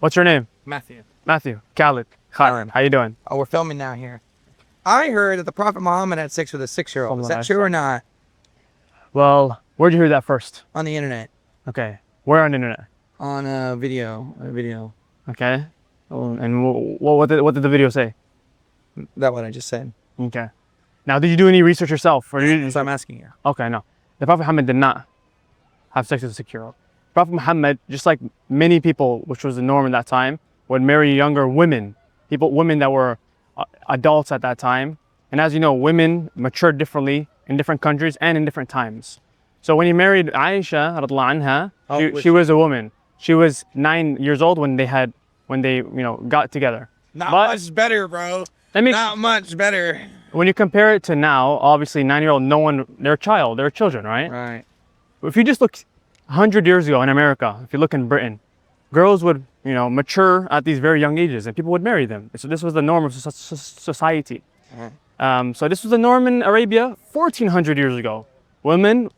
What's your name? Matthew. Matthew. Khalid. Khalid. How you doing? Oh, we're filming now here. I heard that the Prophet Muhammad had sex with a 6-year-old. Is that true or not? Well, where'd you hear that first? On the internet. Okay. Where on the internet? On a video. Okay. And what did the video say? That's what I just said. Okay. Now, did you do any research yourself? Or So I'm asking you. Okay, no. The Prophet Muhammad did not have sex with a 6-year-old. Prophet Muhammad, just like many people, which was the norm at that time, would marry younger women, women that were adults at that time. And as you know, women matured differently in different countries and in different times. So when he married Aisha, radiallahu anha, she was a woman. She was 9 years old when they got together. Not much better, bro. Not much better. When you compare it to now, obviously 9-year-old, they're children, right? Right. If you just look 100 years ago in America, if you look in Britain, girls would, mature at these very young ages and people would marry them. So this was the norm of society. So this was the norm in Arabia 1400 years ago. Women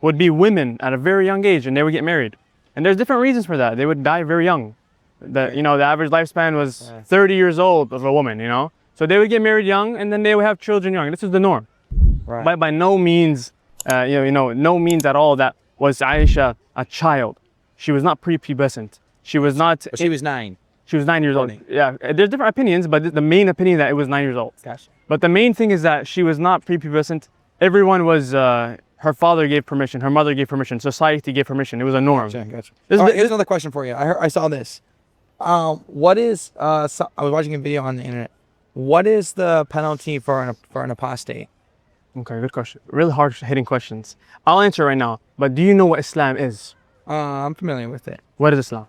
would be women at a very young age and they would get married. And there's different reasons for that. They would die very young. The average lifespan was 30 years old of a woman, So they would get married young and then they would have children young. This is the norm. Right. By no means, no means at all that was Aisha a child. She was not prepubescent. She was not. But she was 9. She was 9 years old. Yeah, there's different opinions, but the main opinion that it was 9 years old. Gotcha. But the main thing is that she was not prepubescent. Everyone was. Her father gave permission. Her mother gave permission. Society gave permission. It was a norm. Gotcha. Here's another question for you. I saw this. What is? I was watching a video on the internet. What is the penalty for an apostate? Okay, good question. Really hard hitting questions. I'll answer right now. But do you know what Islam is? I'm familiar with it. What is Islam?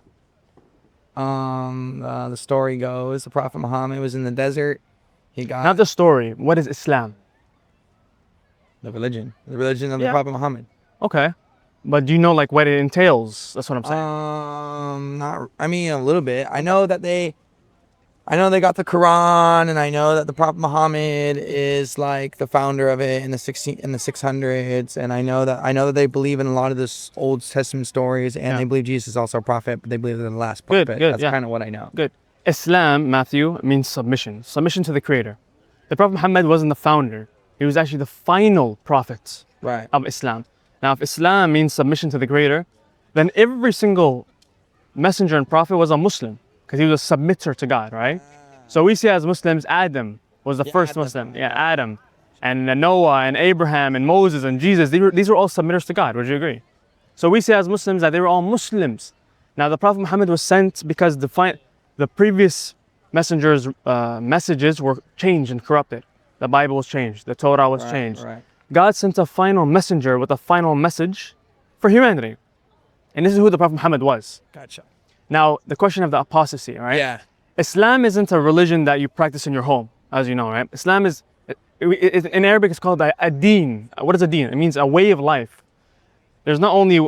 The story goes the Prophet Muhammad was in the desert. He got Not the story. What is Islam? the religion of the Prophet Muhammad. Okay, but do you know what it entails? That's what I'm saying. A little bit. I know they got the Quran, and I know that the Prophet Muhammad is the founder of it in the 600s, and I know that they believe in a lot of this Old Testament stories, and they believe Jesus is also a prophet, but they believe they're the last prophet. Good, That's kind of what I know. Good. Islam, Matthew, means submission to the Creator. The Prophet Muhammad wasn't the founder. He was actually the final prophet of Islam. Now, if Islam means submission to the Creator, then every single messenger and prophet was a Muslim, because he was a submitter to God, right? So we see as Muslims, Adam was the first Muslim. Adam. And Noah and Abraham and Moses and Jesus, these were all submitters to God. Would you agree? So we see as Muslims that they were all Muslims. Now the Prophet Muhammad was sent because the previous messengers' messages were changed and corrupted. The Bible was changed. The Torah was changed. Right. God sent a final messenger with a final message for humanity. And this is who the Prophet Muhammad was. Gotcha. Now, the question of the apostasy, right? Yeah. Islam isn't a religion that you practice in your home, as you know, right? Islam is, in Arabic, it's called a deen. What is a deen? It means a way of life. There's not only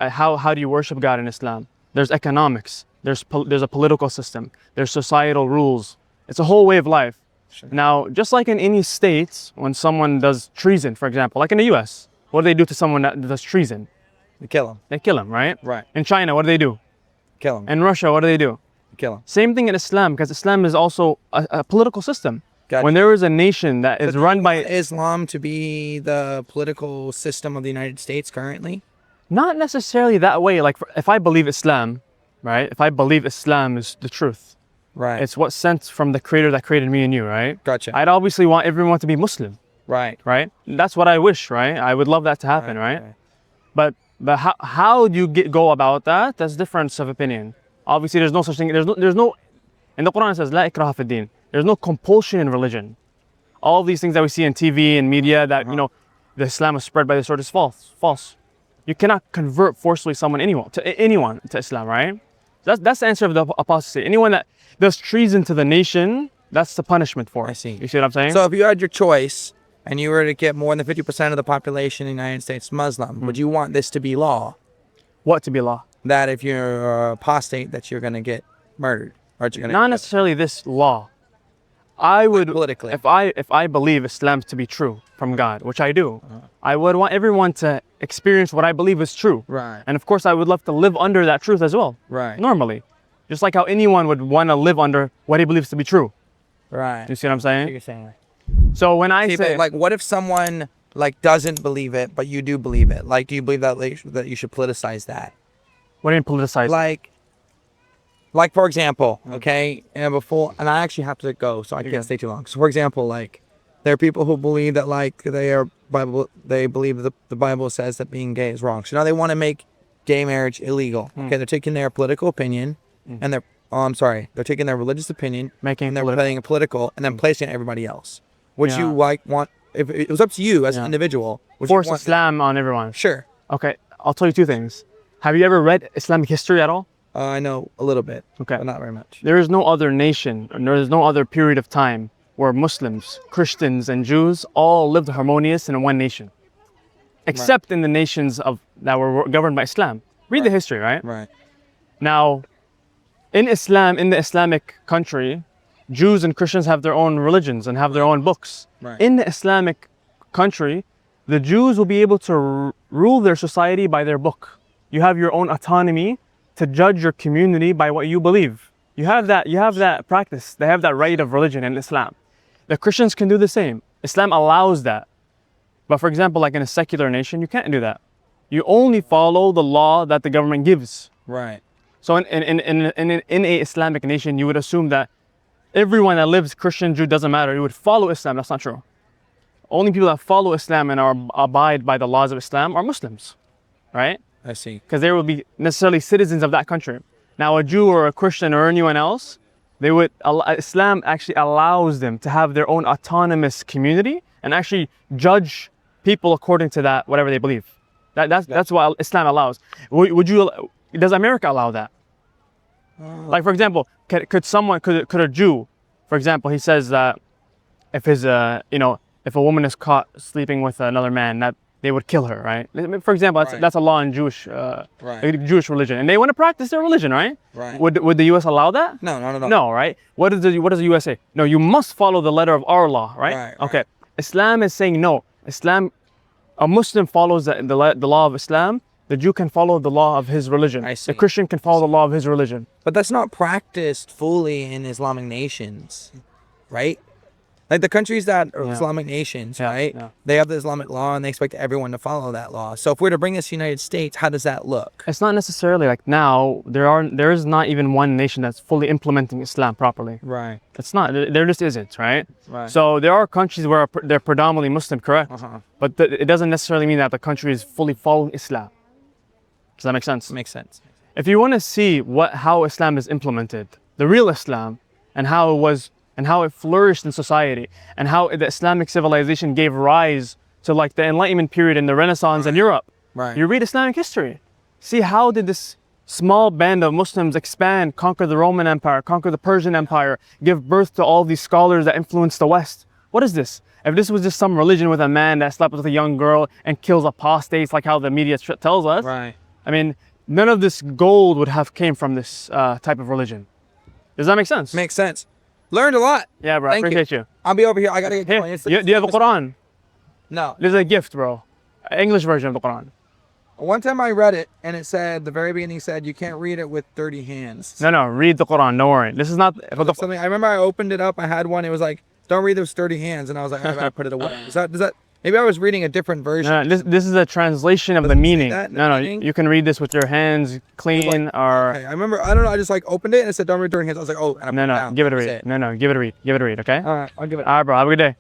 how do you worship God in Islam. There's economics. There's a political system. There's societal rules. It's a whole way of life. Sure. Now, just like in any state, when someone does treason, for example, like in the US, what do they do to someone that does treason? They kill him. They kill him, right? Right. In China, what do they do? Kill him. In Russia, what do they do? Kill him. Same thing in Islam, because Islam is also a political system. Gotcha. When there is a nation that is run by Islam to be the political system of the United States currently? Not necessarily that way. Like if I believe Islam, right? If I believe Islam is the truth, right? It's what's sent from the Creator that created me and you, right? Gotcha. I'd obviously want everyone to be Muslim, right? That's what I wish, right? I would love that to happen, right? But how do you go about that? That's difference of opinion. Obviously, there's no such thing. There's no. In the Quran it says, "La ikraha fi din." There's no compulsion in religion. All of these things that we see in TV and media that the Islam is spread by the sword is false. You cannot convert forcibly anyone to Islam, right? That's the answer of the apostasy. Anyone that does treason to the nation, that's the punishment for it. I see. You see what I'm saying? So if you had your choice and you were to get more than 50% of the population in the United States Muslim, would you want this to be law? What to be law? That if you're apostate, that you're going to get murdered. Or you're gonna Not necessarily this law. I would politically. if I believe Islam to be true from God, which I do, I would want everyone to experience what I believe is true. Right. And of course, I would love to live under that truth as well. Right. Normally, Just like how anyone would want to live under what he believes to be true. Right. You see what I'm saying? You're saying. So when I say, like, what if someone like doesn't believe it, but you do believe it? Like, do you believe that that you should politicize that? what do you mean politicize? Like for example, okay, and I actually have to go, so I can't stay too long. So for example, like, there are people who believe that like they believe that the Bible says that being gay is wrong. So now they want to make gay marriage illegal. Okay, they're taking their political opinion and they're taking their religious opinion, Making they're playing it political and then placing it on everybody else. Would you want, if it was up to you as an individual, would force you want Islam on everyone? Sure. Okay, I'll tell you two things. Have you ever read Islamic history at all? I know a little bit, Okay. but not very much. There is no other nation, and there is no other period of time where Muslims, Christians, and Jews all lived harmonious in one nation, except in the nations that were governed by Islam. Read the history, right? Right. Now, in Islam, in the Islamic country, Jews and Christians have their own religions and have their own books. Right. In the Islamic country, the Jews will be able to rule their society by their book. You have your own autonomy to judge your community by what you believe. You have that practice. They have that right of religion in Islam. The Christians can do the same. Islam allows that. But for example, like in a secular nation, you can't do that. You only follow the law that the government gives. Right. So in a Islamic nation, you would assume that everyone that lives, Christian, Jew, doesn't matter. You would follow Islam. That's not true. Only people that follow Islam and abide by the laws of Islam are Muslims, right? I see. Because they will be necessarily citizens of that country. Now, a Jew or a Christian or anyone else, Islam actually allows them to have their own autonomous community and actually judge people according to that, whatever they believe. That's what Islam allows. Does America allow that? Like, for example, could a Jew, for example, he says that if if a woman is caught sleeping with another man, that they would kill her, right? For example, that's a law in Jewish religion, and they want to practice their religion, right? Right. Would the U.S. allow that? No. No, right? What does the U.S. say? No, you must follow the letter of our law, right? Right. Okay. Islam is saying no. A Muslim follows the law of Islam. The Jew can follow the law of his religion. I see. The Christian can follow the law of his religion. But that's not practiced fully in Islamic nations, right? Like the countries that are Islamic nations, right? Yeah. They have the Islamic law and they expect everyone to follow that law. So if we're to bring this to the United States, how does that look? It's not necessarily like now. There is not even one nation that's fully implementing Islam properly. Right. It's not. There just isn't, right? Right. So there are countries where they're predominantly Muslim, correct? But it doesn't necessarily mean that the country is fully following Islam. Does that make sense? Makes sense. If you want to see how Islam is implemented, the real Islam, and how it flourished in society, and how the Islamic civilization gave rise to like the Enlightenment period and the Renaissance in Europe. Right. You read Islamic history. See how did this small band of Muslims expand, conquer the Roman Empire, conquer the Persian Empire, give birth to all these scholars that influenced the West. What is this? If this was just some religion with a man that slept with a young girl and kills apostates like how the media tells us, Right. I mean, none of this gold would have came from this type of religion. Does that make sense? Makes sense. Learned a lot. Yeah, bro. Thank Appreciate you. I'll be over here. I gotta get Here, going. do you have a Quran? No. There's a gift, bro. English version of the Quran. One time I read it and it said, the very beginning said, you can't read it with dirty hands. No, read the Quran. Don't worry. This is not. Something. I remember I opened it up. I had one. It was like, don't read those dirty hands. And I was like, I put it away. Does that? Maybe I was reading a different version. No, this is a translation of the meaning. No, meaning? you can read this with your hands clean or. Okay, I remember. I don't know. I just like opened it and it said, don't read dirty hands. I was like, oh. And I put it down. Give it a read. That's it. No, give it a read. Give it a read. Okay. All right, I'll give it. All right, bro. Have a good day.